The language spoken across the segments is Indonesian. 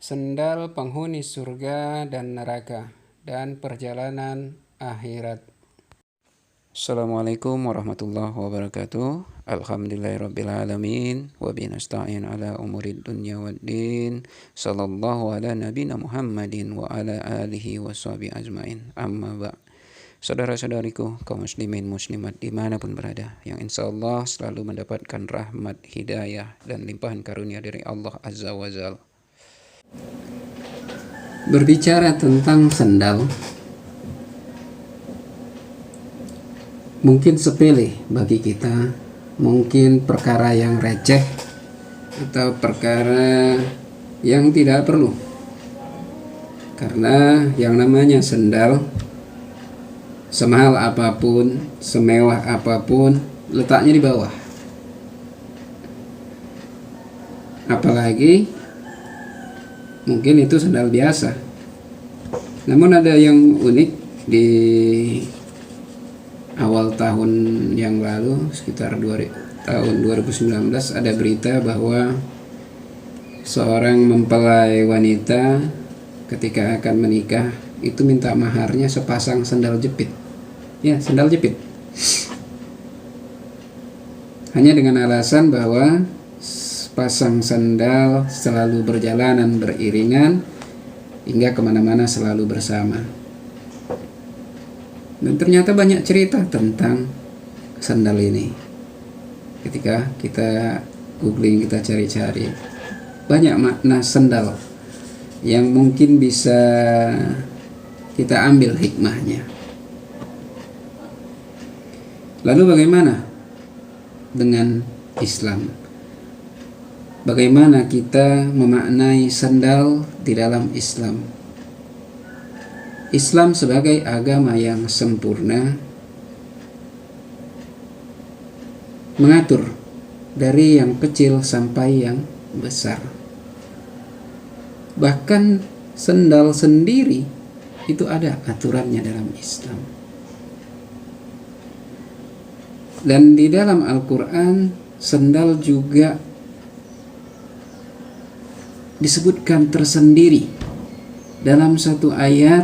Sendal penghuni surga dan neraka, dan perjalanan akhirat. Assalamualaikum warahmatullahi wabarakatuh. Alhamdulillahirrabbilalamin. Wabihi nasta'in ala umurid dunya waddin. Sallallahu ala nabina Muhammadin wa ala alihi wa sahbihi ajmain. Amma ba'. Saudara-saudariku, kaum muslimin muslimat dimanapun berada, yang insya Allah selalu mendapatkan rahmat, hidayah, dan limpahan karunia dari Allah Azza wa Jalla. Berbicara tentang sendal, mungkin sepele bagi kita, mungkin perkara yang receh atau perkara yang tidak perlu, karena yang namanya sendal, semahal apapun, semewah apapun, letaknya di bawah. Apalagi mungkin itu sendal biasa. Namun ada yang unik di awal tahun yang lalu, sekitar tahun 2019, ada berita bahwa seorang mempelai wanita ketika akan menikah itu minta maharnya sepasang sendal jepit. Ya, sendal jepit. Hanya dengan alasan bahwa pasang sandal selalu berjalanan beriringan hingga kemana-mana selalu bersama. Dan ternyata banyak cerita tentang sandal ini. Ketika kita googling, kita cari-cari, banyak makna sandal yang mungkin bisa kita ambil hikmahnya. Lalu bagaimana dengan Islam? Bagaimana kita memaknai sandal di dalam Islam? Islam sebagai agama yang sempurna mengatur dari yang kecil sampai yang besar. Bahkan sandal sendiri itu ada aturannya dalam Islam. Dan di dalam Al-Quran, sandal juga disebutkan tersendiri dalam satu ayat,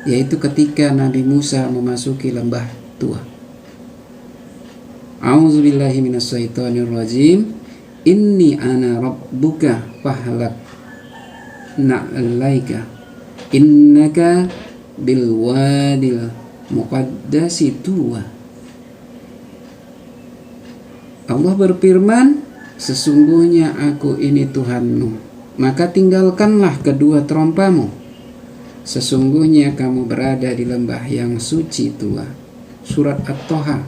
yaitu ketika Nabi Musa memasuki lembah Tua. A'udzubillahi minasyaitonirrajim. Inni ana rabbuka fahlak na'alaika innaka bilwadil muqaddasi Tuwa. Allah berfirman, sesungguhnya aku ini Tuhanmu, maka tinggalkanlah kedua terompamu. Sesungguhnya kamu berada di lembah yang suci Tua. Surat At-Toha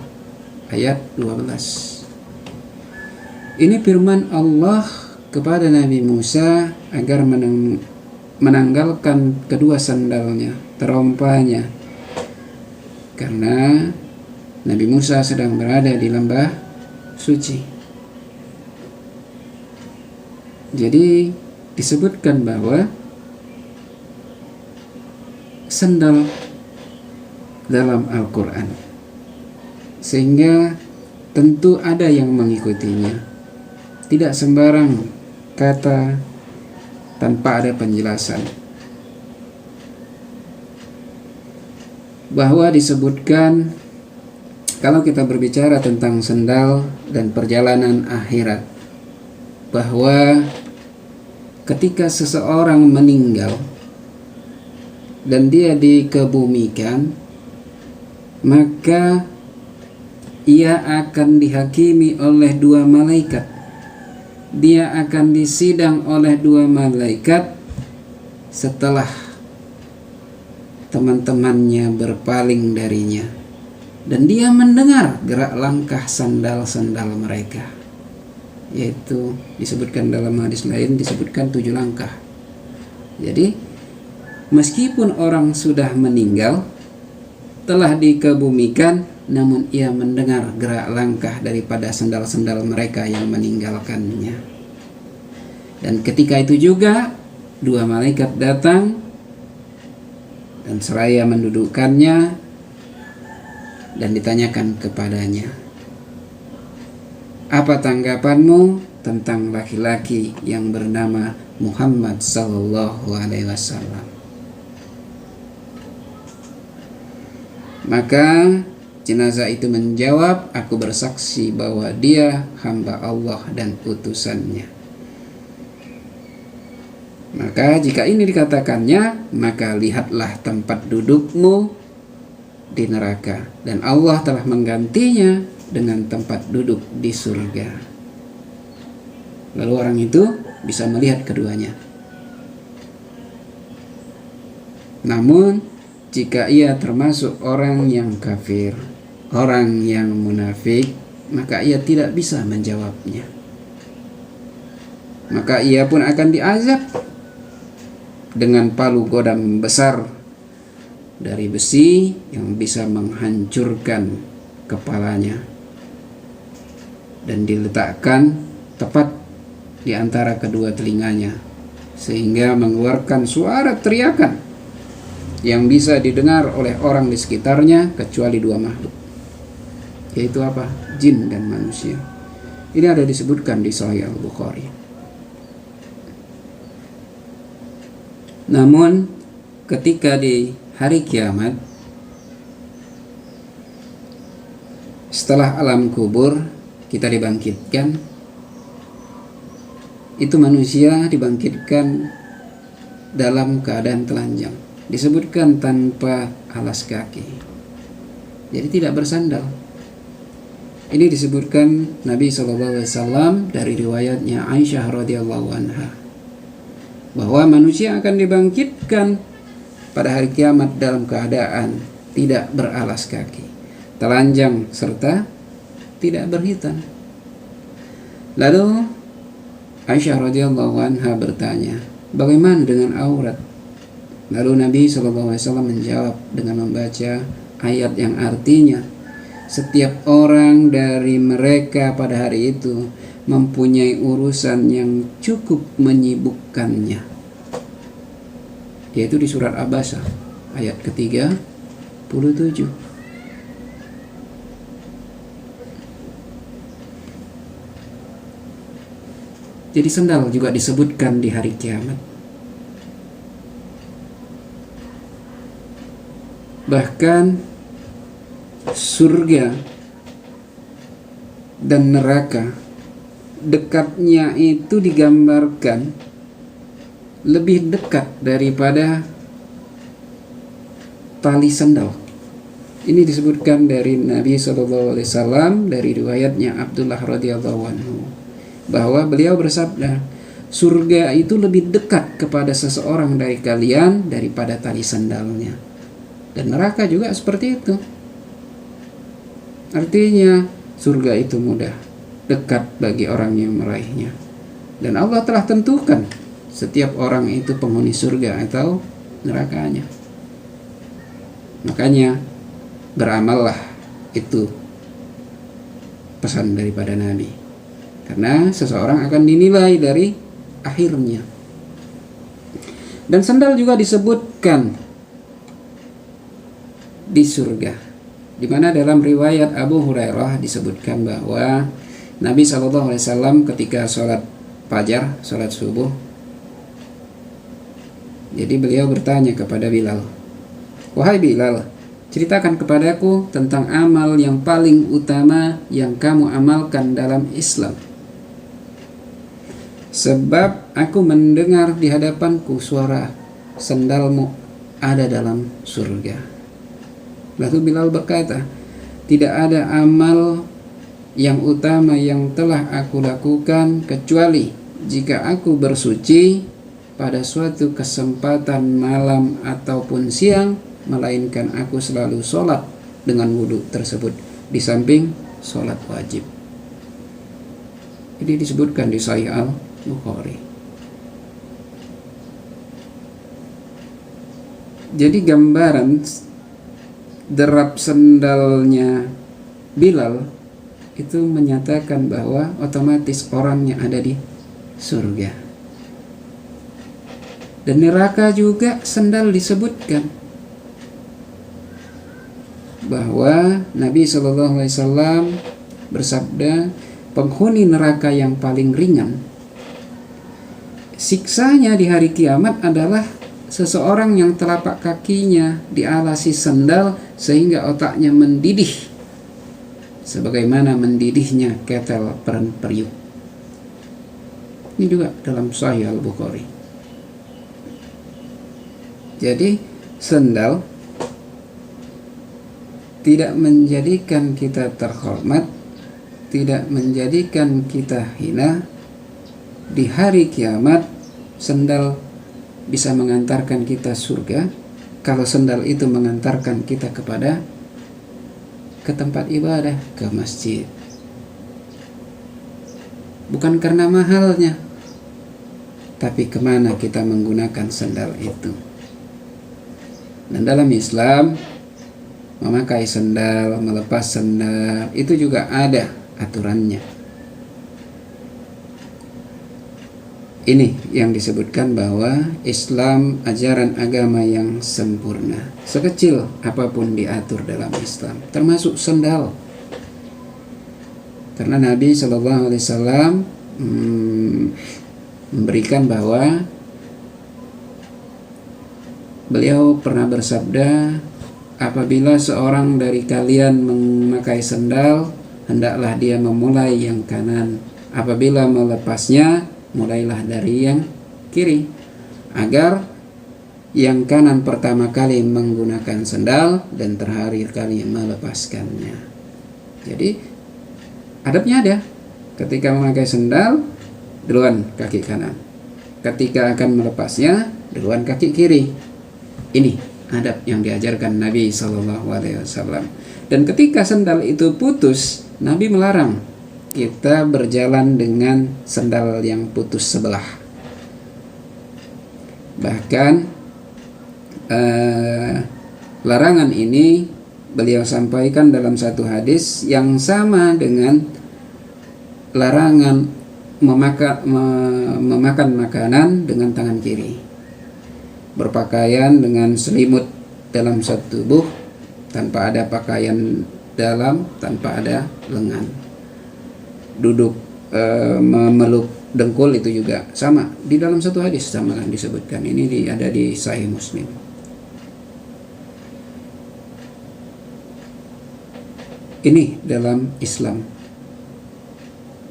ayat 12. Ini firman Allah kepada Nabi Musa agar menanggalkan kedua sandalnya, terompanya, karena Nabi Musa sedang berada di lembah suci. Jadi disebutkan bahwa sandal dalam Al-Quran, sehingga tentu ada yang mengikutinya. Tidak sembarang kata tanpa ada penjelasan. Bahwa disebutkan kalau kita berbicara tentang sandal dan perjalanan akhirat, bahwa ketika seseorang meninggal dan dia dikebumikan, maka ia akan dihakimi oleh dua malaikat. Dia akan disidang oleh dua malaikat setelah teman-temannya berpaling darinya, dan dia mendengar gerak langkah sandal-sandal mereka, yaitu disebutkan dalam hadis lain, disebutkan 7 langkah. Jadi meskipun orang sudah meninggal, telah dikebumikan, namun ia mendengar gerak langkah daripada sandal-sandal mereka yang meninggalkannya. Dan ketika itu juga dua malaikat datang dan seraya mendudukkannya dan ditanyakan kepadanya, apa tanggapanmu tentang laki-laki yang bernama Muhammad sallallahu alaihi wasallam. Maka jenazah itu menjawab, aku bersaksi bahwa dia hamba Allah dan utusannya. Maka jika ini dikatakannya, maka lihatlah tempat dudukmu di neraka, dan Allah telah menggantinya dengan tempat duduk di surga. Lalu orang itu bisa melihat keduanya. Namun jika ia termasuk orang yang kafir, orang yang munafik, maka ia tidak bisa menjawabnya. Maka ia pun akan diazab dengan palu godam besar dari besi yang bisa menghancurkan kepalanya dan diletakkan tepat di antara kedua telinganya, sehingga mengeluarkan suara teriakan yang bisa didengar oleh orang di sekitarnya kecuali dua makhluk, yaitu apa? Jin dan manusia. Ini ada disebutkan di Sahih Al-Bukhari. Namun ketika di hari kiamat, setelah alam kubur kita dibangkitkan, itu manusia dibangkitkan dalam keadaan telanjang, disebutkan tanpa alas kaki, jadi tidak bersandal. Ini disebutkan Nabi SAW dari riwayatnya Aisyah radhiyallahu anha, bahwa manusia akan dibangkitkan pada hari kiamat dalam keadaan tidak beralas kaki, telanjang serta tidak berhitan. Lalu Aisyah radhiyallahu anha bertanya, bagaimana dengan aurat? Lalu Nabi SAW menjawab dengan membaca ayat yang artinya, setiap orang dari mereka pada hari itu mempunyai urusan yang cukup menyibukkannya, yaitu di surat Abasa ayat ke-37. Jadi sendal juga disebutkan di hari kiamat. Bahkan surga dan neraka dekatnya itu digambarkan lebih dekat daripada tali sandal. Ini disebutkan dari Nabi SAW dari riwayatnya Abdullah radhiyallahu anhu, bahwa beliau bersabda, surga itu lebih dekat kepada seseorang dari kalian daripada tali sandalnya, dan neraka juga seperti itu. Artinya surga itu mudah, dekat bagi orang yang meraihnya, dan Allah telah tentukan setiap orang itu penghuni surga atau nerakanya. Makanya beramallah, itu pesan daripada Nabi, karena seseorang akan dinilai dari akhirnya. Dan sandal juga disebutkan di surga, di mana dalam riwayat Abu Hurairah disebutkan bahwa Nabi SAW ketika sholat fajar, sholat subuh, jadi beliau bertanya kepada Bilal, wahai Bilal, ceritakan kepadaku tentang amal yang paling utama yang kamu amalkan dalam Islam, sebab aku mendengar di hadapanku suara sandalmu ada dalam surga. Lalu Bilal berkata, tidak ada amal yang utama yang telah aku lakukan kecuali jika aku bersuci pada suatu kesempatan malam ataupun siang, melainkan aku selalu sholat dengan wudhu tersebut di samping sholat wajib. Ini disebutkan di Sahih Al-Bukhari. Jadi gambaran derap sendalnya Bilal itu menyatakan bahwa otomatis orangnya ada di surga. Dan neraka juga sandal disebutkan, bahwa Nabi SAW bersabda, penghuni neraka yang paling ringan, siksanya di hari kiamat adalah seseorang yang telapak kakinya dialasi sendal sehingga otaknya mendidih sebagaimana mendidihnya ketel periuk. Ini juga dalam Sahih Al-Bukhari. Jadi sendal tidak menjadikan kita terhormat, tidak menjadikan kita hina. Di hari kiamat sendal bisa mengantarkan kita surga kalau sendal itu mengantarkan kita ke tempat ibadah, ke masjid. Bukan karena mahalnya, tapi kemana kita menggunakan sendal itu. Dan dalam Islam, memakai sendal, melepas sendal, itu juga ada aturannya. Ini yang disebutkan bahwa Islam ajaran agama yang sempurna. Sekecil apapun diatur dalam Islam, termasuk sendal. Karena Nabi SAW memberikan bahwa beliau pernah bersabda, apabila seorang dari kalian memakai sendal, hendaklah dia memulai yang kanan. Apabila melepasnya, mulailah dari yang kiri, agar yang kanan pertama kali menggunakan sendal dan terakhir kali melepaskannya. Jadi adabnya ada. Ketika memakai sendal, duluan kaki kanan. Ketika akan melepasnya, duluan kaki kiri. Ini adab yang diajarkan Nabi SAW. Dan ketika sendal itu putus, Nabi melarang kita berjalan dengan sendal yang putus sebelah. Bahkan larangan ini beliau sampaikan dalam satu hadis yang sama dengan larangan memakan makanan dengan tangan kiri, berpakaian dengan selimut dalam satu tubuh tanpa ada pakaian dalam, tanpa ada lengan, duduk memeluk dengkul itu juga sama di dalam satu hadis sama disebutkan. Ini ada di Sahih Muslim. Ini dalam Islam.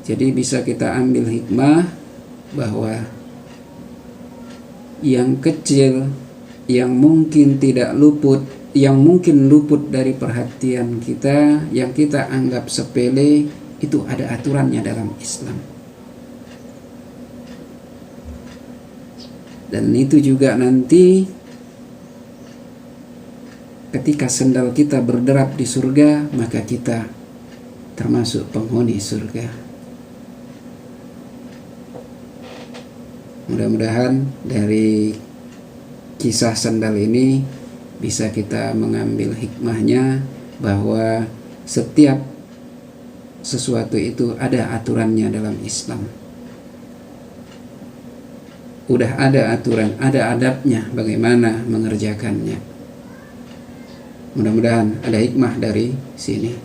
Jadi bisa kita ambil hikmah bahwa yang kecil, yang mungkin tidak luput, yang mungkin luput dari perhatian kita, yang kita anggap sepele, itu ada aturannya dalam Islam. Dan itu juga nanti ketika sendal kita berderap di surga, maka kita termasuk penghuni surga. Mudah-mudahan dari kisah sendal ini bisa kita mengambil hikmahnya bahwa setiap sesuatu itu ada aturannya dalam Islam. Udah ada aturan, ada adabnya bagaimana mengerjakannya. Mudah-mudahan ada hikmah dari sini.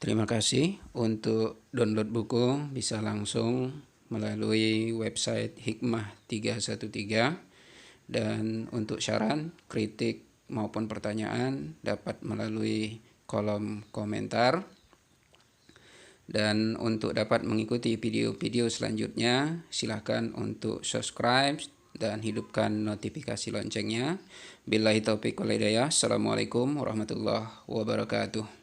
Terima kasih. Untuk download buku bisa langsung melalui website Hikmah 313, dan untuk saran, kritik maupun pertanyaan dapat melalui kolom komentar. Dan untuk dapat mengikuti video-video selanjutnya, silakan untuk subscribe dan hidupkan notifikasi loncengnya. Billahi taufiq wal hidayah. Assalamualaikum warahmatullahi wabarakatuh.